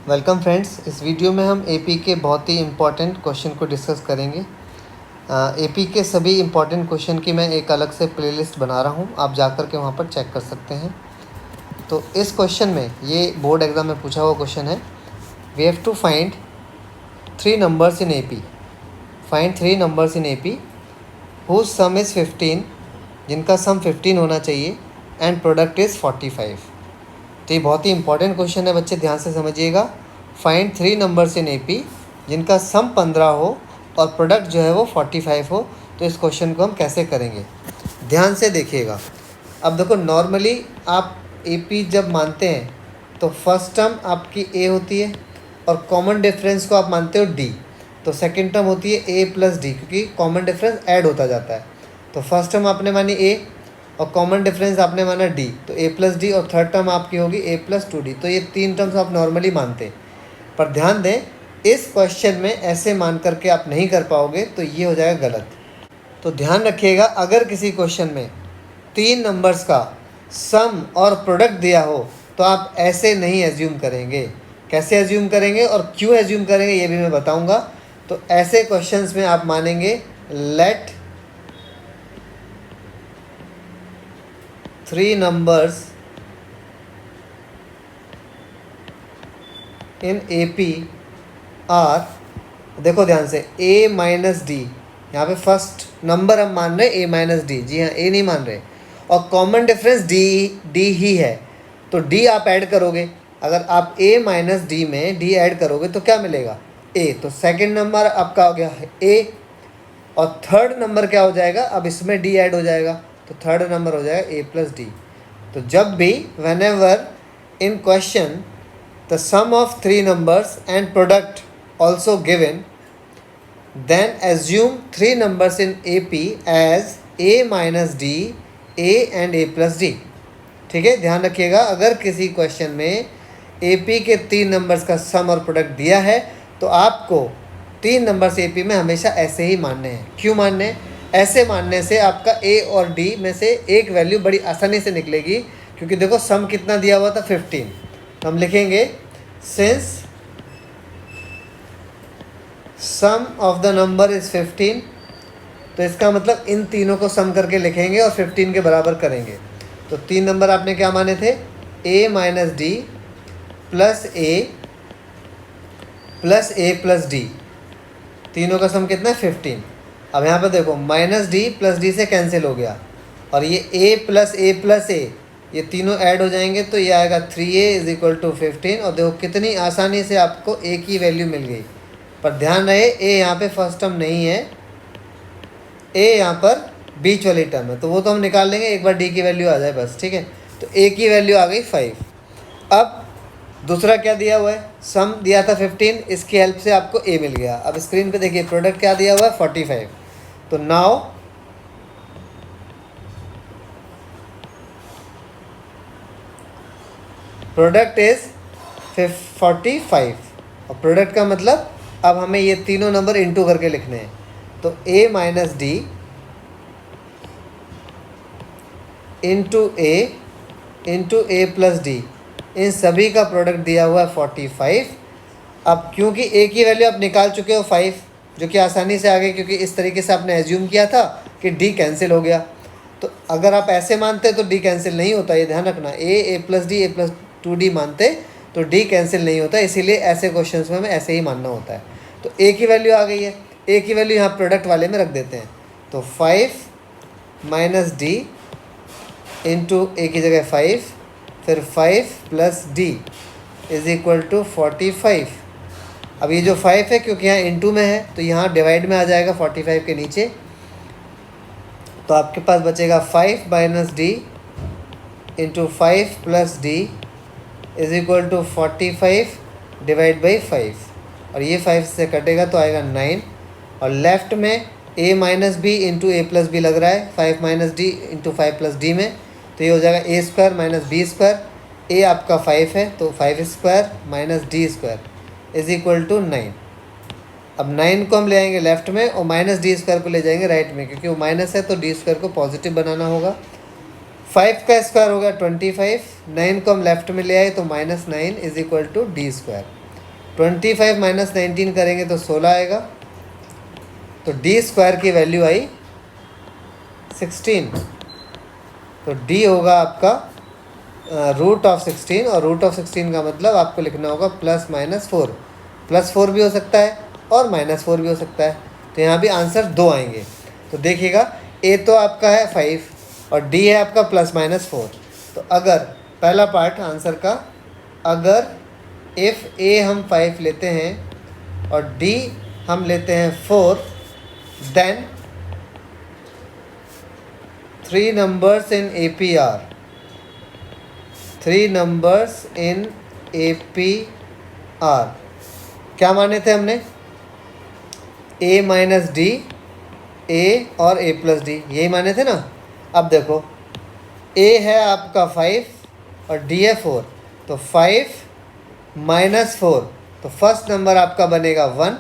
Welcome friends. इस video में हम एपी के बहुत ही इम्पॉर्टेंट क्वेश्चन को डिस्कस करेंगे। एपी के सभी इम्पॉर्टेंट क्वेश्चन की मैं एक अलग से प्लेलिस्ट बना रहा हूँ, आप जाकर के वहाँ पर चेक कर सकते हैं। तो इस क्वेश्चन में, ये बोर्ड एग्जाम में पूछा हुआ क्वेश्चन है। We have to find 3 numbers in AP. Find 3 numbers in AP whose sum is 15, जिनका सम 15 होना चाहिए, एंड प्रोडक्ट इज़ 45। तो ये बहुत ही इंपॉर्टेंट क्वेश्चन है बच्चे, ध्यान से समझिएगा। फाइंड 3 नंबर्स इन एपी जिनका सम 15 हो और प्रोडक्ट जो है वो 45 हो। तो इस क्वेश्चन को हम कैसे करेंगे, ध्यान से देखिएगा। अब देखो, नॉर्मली आप एपी जब मानते हैं तो फर्स्ट टर्म आपकी ए होती है और कॉमन डिफरेंस को आप मानते हो डी। तो सेकेंड टर्म होती है ए प्लस डी, क्योंकि कॉमन डिफरेंस ऐड होता जाता है। तो फर्स्ट टर्म आपने मानी ए और कॉमन डिफरेंस आपने माना डी, तो ए प्लस डी, और थर्ड टर्म आपकी होगी ए प्लस 2d। तो ये 3 टर्म्स आप नॉर्मली मानते हैं, पर ध्यान दें इस क्वेश्चन में ऐसे मान करके आप नहीं कर पाओगे, तो ये हो जाएगा गलत। तो ध्यान रखिएगा, अगर किसी क्वेश्चन में 3 नंबर्स का सम और प्रोडक्ट दिया हो तो आप ऐसे नहीं एज्यूम करेंगे। कैसे एज्यूम करेंगे और क्यों एज्यूम करेंगे ये भी मैं बताऊंगा। तो ऐसे क्वेश्चंस में आप मानेंगे late 3 numbers in AP are, देखो ध्यान से, a माइनस डी। यहाँ पे फर्स्ट नंबर हम मान रहे a माइनस डी, जी हाँ, a नहीं मान रहे, और कॉमन डिफरेंस d ही है। तो d आप ऐड करोगे, अगर आप a माइनस डी में d ऐड करोगे तो क्या मिलेगा, a। तो सेकंड नंबर आपका हो गया a, और थर्ड नंबर क्या हो जाएगा, अब इसमें d ऐड हो जाएगा, तो थर्ड नंबर हो जाएगा a प्लस डी। तो जब भी whenever in question the sum of 3 numbers and product also given, then assume 3 numbers in A P as a minus D, a and a plus D. ठीक है, ध्यान रखिएगा, अगर किसी क्वेश्चन में ए पी के 3 नंबर्स का सम और प्रोडक्ट दिया है तो आपको 3 नंबर्स ए पी में हमेशा ऐसे ही मानने हैं। क्यों मानने हैं? ऐसे मानने से आपका ए और डी में से एक वैल्यू बड़ी आसानी से निकलेगी, क्योंकि देखो सम कितना दिया हुआ था, 15। तो हम लिखेंगे since sum of the number is 15, तो इसका मतलब इन तीनों को सम करके लिखेंगे और 15 के बराबर करेंगे। तो 3 नंबर आपने क्या माने थे, a minus D plus A plus D, तीनों का सम कितना है, 15। अब यहाँ पर देखो, माइनस डी प्लस डी से कैंसिल हो गया, और ये a प्लस ए, ये तीनों ऐड हो जाएंगे, तो ये आएगा 3a इज इक्वल टू 15। और देखो कितनी आसानी से आपको a की वैल्यू मिल गई। पर ध्यान रहे, a यहाँ पे फर्स्ट टर्म नहीं है, a यहाँ पर बीच वाली टर्म है, तो वो तो हम निकाल लेंगे एक बार d की वैल्यू आ जाए बस। ठीक है, तो a की वैल्यू आ गई 5। अब दूसरा क्या दिया हुआ है, सम दिया था 15, इसकी हेल्प से आपको a मिल गया। अब स्क्रीन पे देखिए प्रोडक्ट क्या दिया हुआ है, 45। तो नाउ प्रोडक्ट इज 45, और प्रोडक्ट का मतलब अब हमें ये तीनों नंबर इंटू करके लिखने हैं। तो a minus D into A plus d, इन सभी का प्रोडक्ट दिया हुआ है 45। अब क्योंकि a की वैल्यू आप निकाल चुके हो 5, जो कि आसानी से आ गई, क्योंकि इस तरीके से आपने एज्यूम किया था कि d कैंसिल हो गया। तो अगर आप ऐसे मानते तो d कैंसिल नहीं होता, ये ध्यान रखना। a plus D, a plus 2d मानते तो d कैंसिल नहीं होता, इसीलिए ऐसे क्वेश्चंस में हमें ऐसे ही मानना होता है। तो a की वैल्यू आ गई है, a की वैल्यू यहाँ प्रोडक्ट वाले में रख देते हैं। तो 5 माइनस डी इंटू ए की जगह 5, फिर 5 plus D is equal to 45। अब ये जो 5 है, क्योंकि यहाँ इंटू में है तो यहाँ डिवाइड में आ जाएगा 45 के नीचे। तो आपके पास बचेगा 5 minus D into 5 plus D is equal to 45 divide by 5, और ये 5 से कटेगा तो आएगा 9। और लेफ्ट में a minus B into A plus B लग रहा है, 5 minus D into 5 plus D में, तो ये हो जाएगा a square minus B square. a आपका 5 है, तो 5 square minus D square is equal to 9। अब 9 को हम ले आएंगे लेफ्ट में, और माइनस डी स्क्वायर को ले जाएंगे राइट में, क्योंकि वो माइनस है तो डी स्क्वायर को पॉजिटिव बनाना होगा। 5 का स्क्वायर हो गया 25, 9 को हम लेफ्ट में ले आए तो -9 is equal to D square. 25 minus 19 करेंगे तो 16 आएगा। तो डी स्क्वायर की वैल्यू आई 16। तो डी होगा आपका रूट ऑफ 16, और रूट ऑफ 16 का मतलब आपको लिखना होगा +-4। +4 भी हो सकता है और -4 भी हो सकता है। तो यहाँ भी आंसर 2 आएंगे। तो देखिएगा ए तो आपका है 5 और डी है आपका +-4। तो अगर पहला पार्ट आंसर का, अगर इफ़ ए हम 5 लेते हैं और डी हम लेते हैं 4, then 3 numbers in APR, 3 numbers in APR क्या माने थे हमने? a माइनस डी, a और a प्लस डी, यही माने थे ना। अब देखो a है आपका 5 और d है 4, तो 5 - 4, तो फर्स्ट नंबर आपका बनेगा 1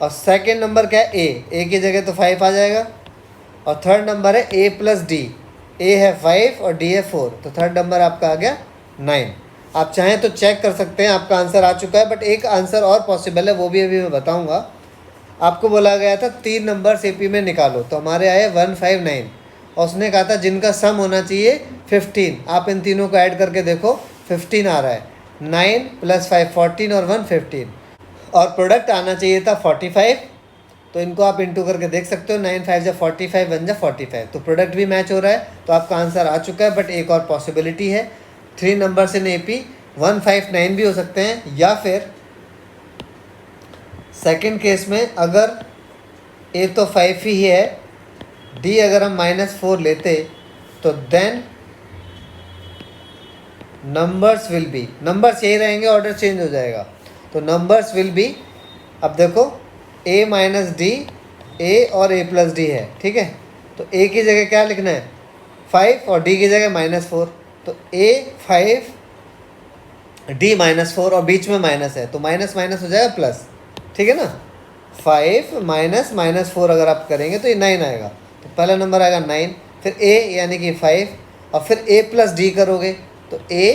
और सेकेंड नंबर क्या है? a की जगह तो 5 आ जाएगा। और थर्ड नंबर है a प्लस डी, a है 5 और d है 4, तो थर्ड नंबर आपका आ गया 9। आप चाहें तो चेक कर सकते हैं, आपका आंसर आ चुका है। बट एक आंसर और पॉसिबल है, वो भी अभी मैं बताऊंगा। आपको बोला गया था 3 नंबर AP में निकालो, तो हमारे आए 159 और उसने कहा था जिनका सम होना चाहिए 15। आप इन तीनों को ऐड करके देखो, 15 आ रहा है। 9 + 5 14 और 1 15, और प्रोडक्ट आना चाहिए था 45। तो इनको आप इंटू करके देख सकते हो, 9 5 = 45, 1 = 45। तो प्रोडक्ट भी मैच हो रहा है, तो आपका आंसर आ चुका है। बट एक और पॉसिबिलिटी है, 3 नंबर्स इन AP 159 भी हो सकते हैं, या फिर सेकंड केस में अगर a तो 5 ही है, d अगर हम -4 लेते तो then numbers will be, numbers यही रहेंगे, ऑर्डर चेंज हो जाएगा। तो नंबर्स विल बी, अब देखो a माइनस डी, a और a प्लस डी है, ठीक है। तो a की जगह क्या लिखना है? 5 और d की जगह -4। तो a 5 d -4 और बीच में माइनस है, तो माइनस माइनस हो जाएगा प्लस, ठीक है ना। 5 - -4 अगर आप करेंगे तो ये 9 आएगा। तो पहला नंबर आएगा 9, फिर a यानी कि 5, और फिर a प्लस डी करोगे तो a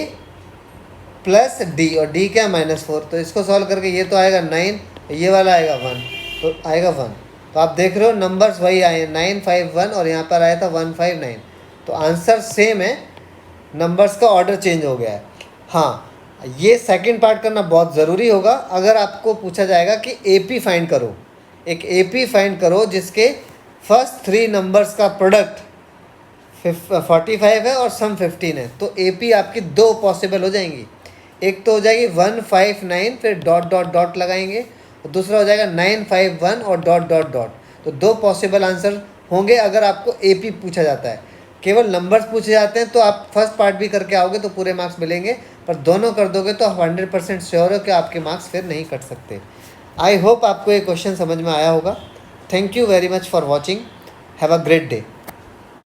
प्लस डी, और d क्या? -4। तो इसको सॉल्व करके ये तो आएगा 9, ये वाला आएगा 1, तो आएगा 1। तो आप देख रहे हो नंबर्स वही आए, 9 5 1, और यहाँ पर आया था 159। तो आंसर सेम है, नंबर्स का ऑर्डर चेंज हो गया है। हाँ, ये सेकंड पार्ट करना बहुत ज़रूरी होगा। अगर आपको पूछा जाएगा कि AP फाइंड करो, एक AP फाइंड करो जिसके फर्स्ट 3 नंबर्स का प्रोडक्ट 45 है और सम 15 है, तो AP आपकी 2 पॉसिबल हो जाएंगी। एक तो हो जाएगी 159, फिर डॉट डॉट डॉट लगाएंगे, और दूसरा हो जाएगा 951 और डॉट डॉट डॉट। तो 2 पॉसिबल आंसर होंगे अगर आपको AP पूछा जाता है। केवल नंबर्स पूछे जाते हैं तो आप फर्स्ट पार्ट भी करके आओगे तो पूरे मार्क्स मिलेंगे, पर दोनों कर दोगे तो 100% श्योर हो कि आपके मार्क्स फिर नहीं कट सकते। आई होप आपको ये क्वेश्चन समझ में आया होगा। Thank you very much for watching. Have a great day.